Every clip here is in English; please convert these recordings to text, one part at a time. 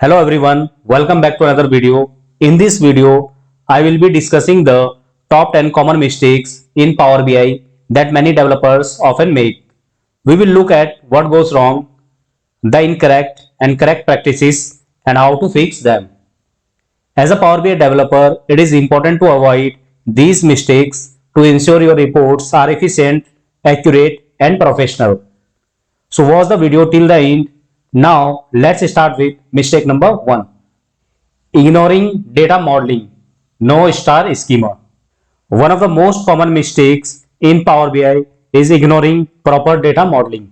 Hello everyone, welcome back to another video. In this video, I will be discussing the top 10 common mistakes in Power BI that many developers often make. We will look at what goes wrong, the incorrect and correct practices, and how to fix them. As a Power BI developer, it is important to avoid these mistakes to ensure your reports are efficient, accurate, and professional. So watch the video till the end. Now let's start with mistake number 1. Ignoring data modeling. No star schema. One of the most common mistakes in Power BI is ignoring proper data modeling.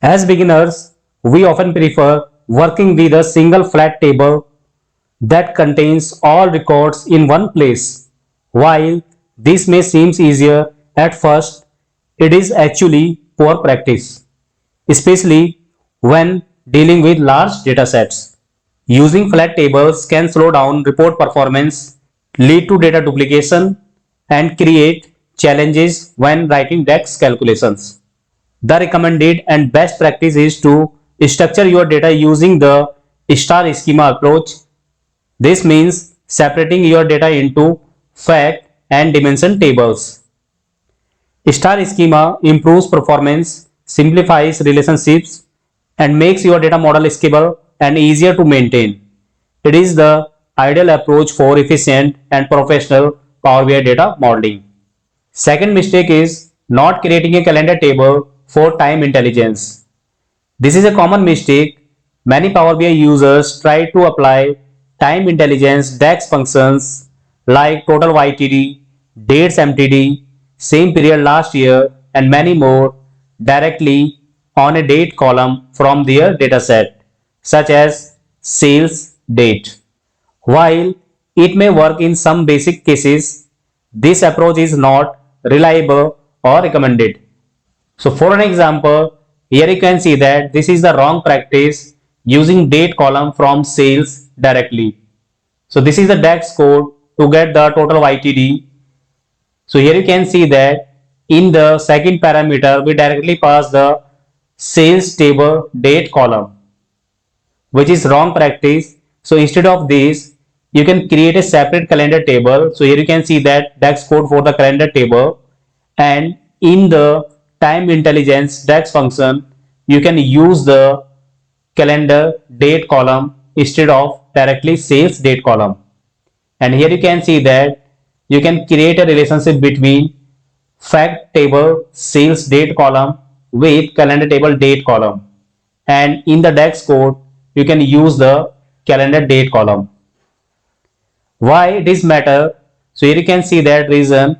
As beginners, we often prefer working with a single flat table that contains all records in one place. While this may seem easier at first, it is actually poor practice, especially when dealing with large datasets. Using flat tables can slow down report performance, lead to data duplication, and create challenges when writing DAX calculations. The recommended and best practice is to structure your data using the star schema approach. This means separating your data into fact and dimension tables. Star schema improves performance, simplifies relationships, and makes your data model scalable and easier to maintain. It is the ideal approach for efficient and professional Power BI data modeling. Second mistake is not creating a calendar table for time intelligence. This is a common mistake. Many Power BI users try to apply time intelligence DAX functions like total YTD, dates MTD, same period last year, and many more directly on a date column from their dataset, such as sales date. While it may work in some basic cases, this approach is not reliable or recommended. So for an example, here you can see that this is the wrong practice using date column from sales directly. So this is the DAX code to get the total YTD. So here you can see that in the second parameter, we directly pass the sales table date column, which is wrong practice. So instead of this, you can create a separate calendar table. So here you can see that DAX code for the calendar table, and in the time intelligence DAX function, you can use the calendar date column instead of directly sales date column. And here you can see that you can create a relationship between fact table sales date column with calendar table date column, and in the DAX code you can use the calendar date column. Why this matter? So here you can see that reason.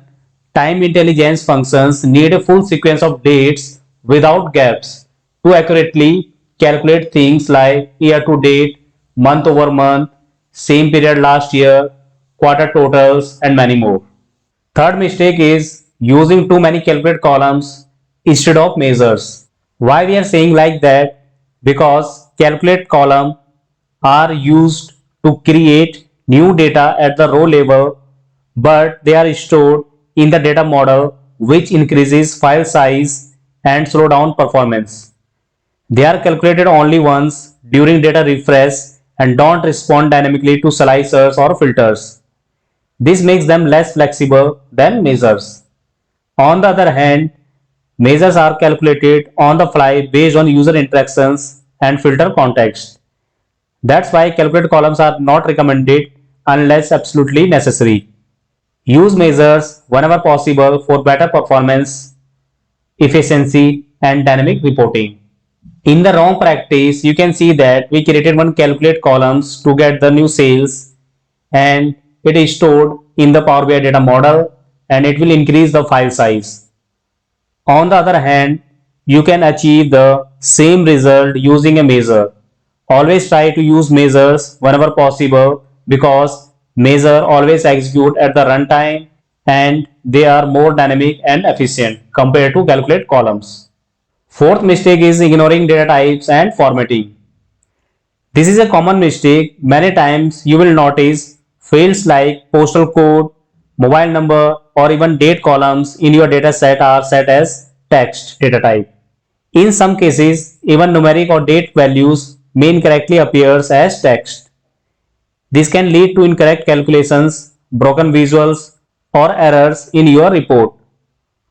Time intelligence functions need a full sequence of dates without gaps to accurately calculate things like year to date, month over month, same period last year, quarter totals, and many more. Third mistake is using too many calculate columns instead of measures. Why we are saying like that? Because calculate column are used to create new data at the row level, but they are stored in the data model, which increases file size and slow down performance. They are calculated only once during data refresh and don't respond dynamically to slicers or filters. This makes them less flexible than measures. On the other hand, measures are calculated on the fly based on user interactions and filter context. That's why calculated columns are not recommended unless absolutely necessary. Use measures whenever possible for better performance, efficiency, and dynamic reporting. In the wrong practice, you can see that we created one calculate columns to get the new sales, and it is stored in the Power BI data model, and it will increase the file size. On the other hand, you can achieve the same result using a measure. Always try to use measures whenever possible because measure always execute at the runtime and they are more dynamic and efficient compared to calculate columns. Fourth mistake is ignoring data types and formatting. This is a common mistake. Many times you will notice fields like postal code, mobile number, or even date columns in your data set are set as text data type. In some cases, even numeric or date values may incorrectly appears as text. This can lead to incorrect calculations, broken visuals, or errors in your report.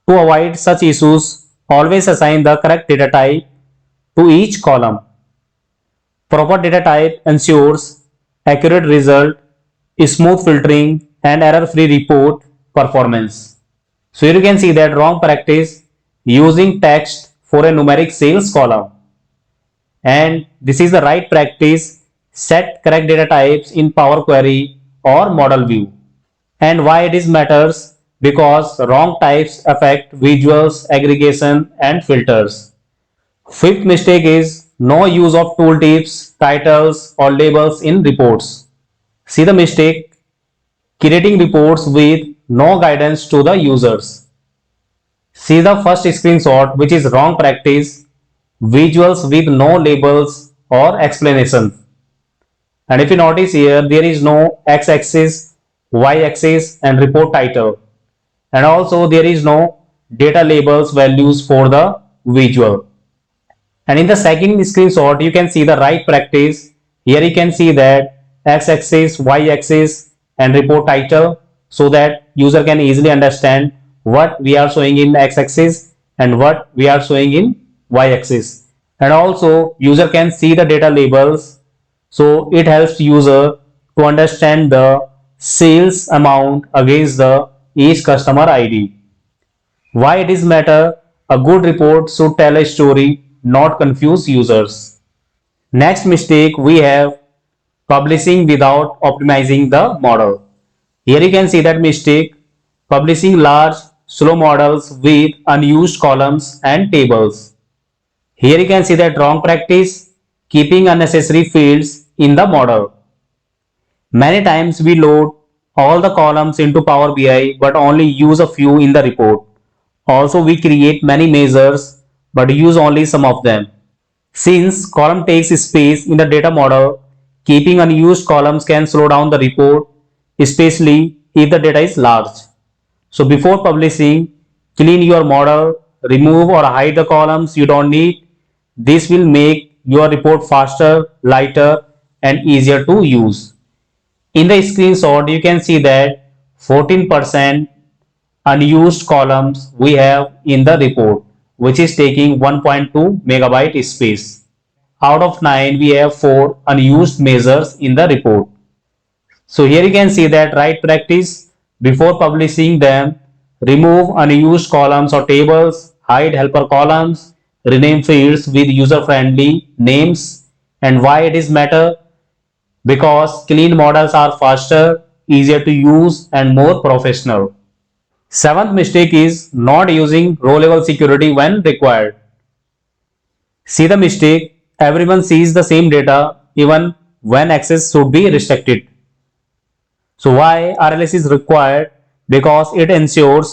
To avoid such issues, always assign the correct data type to each column. Proper data type ensures accurate result, smooth filtering, and error-free report performance. So here you can see that wrong practice using text for a numeric sales column. And this is the right practice. Set correct data types in Power Query or model view. And why it is matters? Because wrong types affect visuals, aggregation, and filters. Fifth mistake is no use of tooltips, titles, or labels in reports. See the mistake: creating reports with no guidance to the users. See the first screenshot, which is wrong practice: visuals with no labels or explanation. And if you notice here, there is no x-axis, y-axis, and report title. And also there is no data labels values for the visual. And in the second screenshot, you can see the right practice. Here you can see that x-axis, y-axis, and report title, so that user can easily understand what we are showing in x-axis and what we are showing in y-axis. And also user can see the data labels, so it helps user to understand the sales amount against the each customer ID. Why it is matter? A good report should tell a story, not confuse users. Next mistake we have: publishing without optimizing the model. Here you can see that mistake: publishing large, slow models with unused columns and tables. Here you can see that wrong practice: keeping unnecessary fields in the model. Many times we load all the columns into Power BI but only use a few in the report. Also we create many measures but use only some of them. Since column takes space in the data model, keeping unused columns can slow down the report, especially if the data is large. So before publishing, clean your model, remove or hide the columns you don't need. This will make your report faster, lighter, and easier to use. In the screenshot, you can see that 14% unused columns we have in the report, which is taking 1.2 megabyte space. Out of 9, we have 4 unused measures in the report. So here you can see that right practice: before publishing them, remove unused columns or tables, hide helper columns, rename fields with user-friendly names. And why it is matter? Because clean models are faster, easier to use, and more professional. Seventh mistake is not using row level security when required. See the mistake: everyone sees the same data even when access should be restricted. So why RLS is required? Because it ensures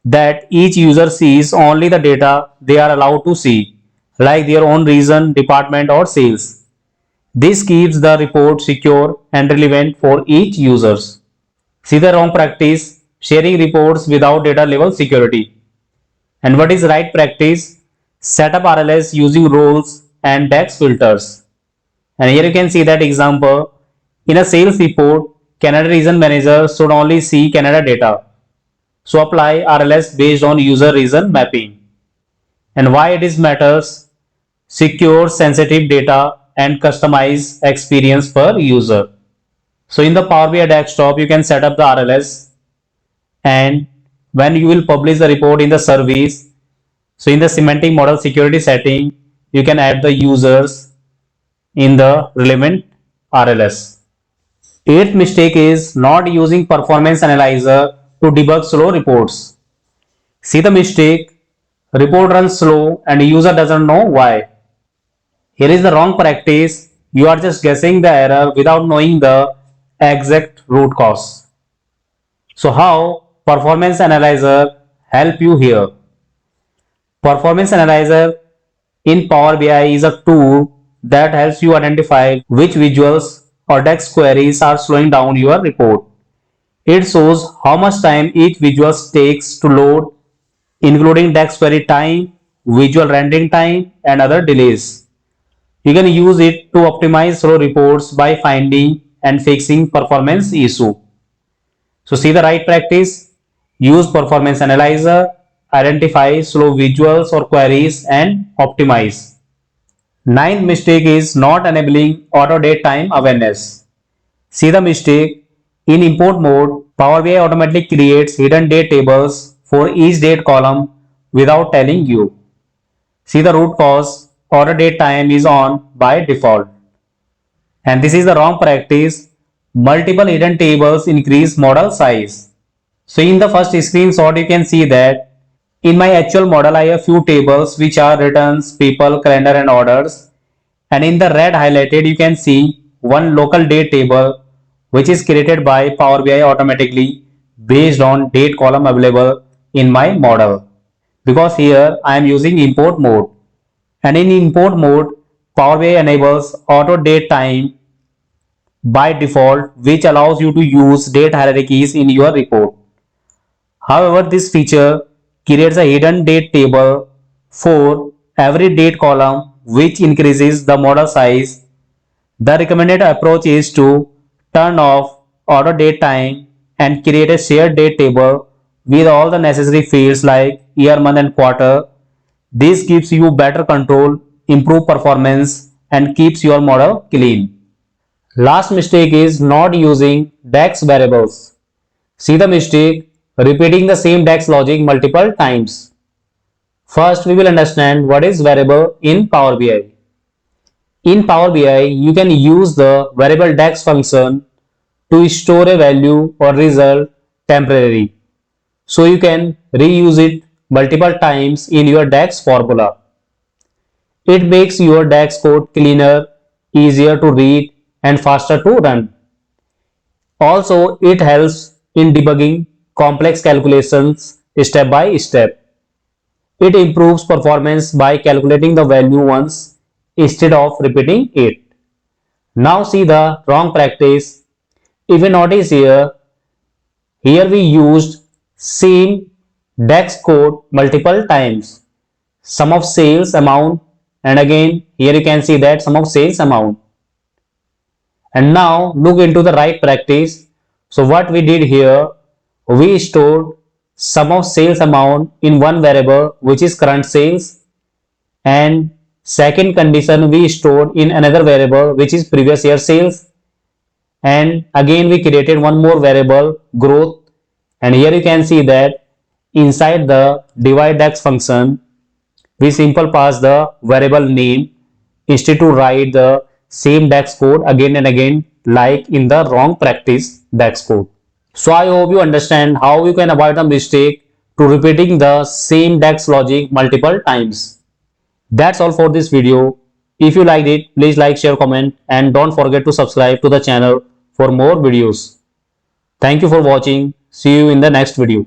that each user sees only the data they are allowed to see, like their own region, department, or sales. This keeps the report secure and relevant for each user. See the wrong practice: sharing reports without data level security. And what is right practice? Set up RLS using roles and DAX filters. And here you can see that example. In a sales report, Canada region manager should only see Canada data. So apply RLS based on user region mapping. And why it is matters? Secure sensitive data and customize experience per user. So in the Power BI desktop, you can set up the RLS, and when you will publish the report in the service, so in the semantic model security setting, you can add the users in the relevant RLS. Eighth mistake is not using performance analyzer to debug slow reports. See the mistake: report runs slow and user doesn't know why. Here is the wrong practice: you are just guessing the error without knowing the exact root cause. So how performance analyzer help you here? Performance analyzer in Power BI is a tool that helps you identify which visuals or DAX queries are slowing down your report. It shows how much time each visual takes to load, including DAX query time, visual rendering time, and other delays. You can use it to optimize raw reports by finding and fixing performance issue. So see the right practice. Use performance analyzer, identify slow visuals or queries and optimize. Ninth mistake is not enabling auto date time awareness. See the mistake. In import mode, Power BI automatically creates hidden date tables for each date column without telling you. See the root cause. Auto date time is on by default. And this is the wrong practice. Multiple hidden tables increase model size. So in the first screenshot, you can see that in my actual model, I have few tables which are returns, people, calendar and orders. And in the red highlighted, you can see one local date table which is created by Power BI automatically based on date column available in my model. Because here I am using import mode. And in import mode, Power BI enables auto date time by default, which allows you to use date hierarchies in your report. However, this feature creates a hidden date table for every date column, which increases the model size. The recommended approach is to turn off auto date time and create a shared date table with all the necessary fields like year, month and quarter. This gives you better control, improve performance and keeps your model clean. Last mistake is not using DAX variables. See the mistake, repeating the same DAX logic multiple times. First, we will understand what is variable in Power BI. In Power BI, you can use the variable DAX function to store a value or result temporarily. So you can reuse it multiple times in your DAX formula. It makes your DAX code cleaner, easier to read and faster to run. Also, it helps in debugging complex calculations step by step. It improves performance by calculating the value once instead of repeating it. Now see the wrong practice. If you notice here we used same DAX code multiple times. Sum of sales amount and again here you can see that sum of sales amount. And now look into the right practice. So what we did here, we stored sum of sales amount in one variable which is current sales, and second condition we stored in another variable which is previous year sales, and again we created one more variable growth. And here you can see that inside the divide DAX function we simple pass the variable name instead to write the same DAX code again and again like in the wrong practice DAX code. So I hope you understand how you can avoid the mistake to repeating the same DAX logic multiple times. That's all for this video. If you liked it, please like, share, comment and don't forget to subscribe to the channel for more videos. Thank you for watching. See you in the next video.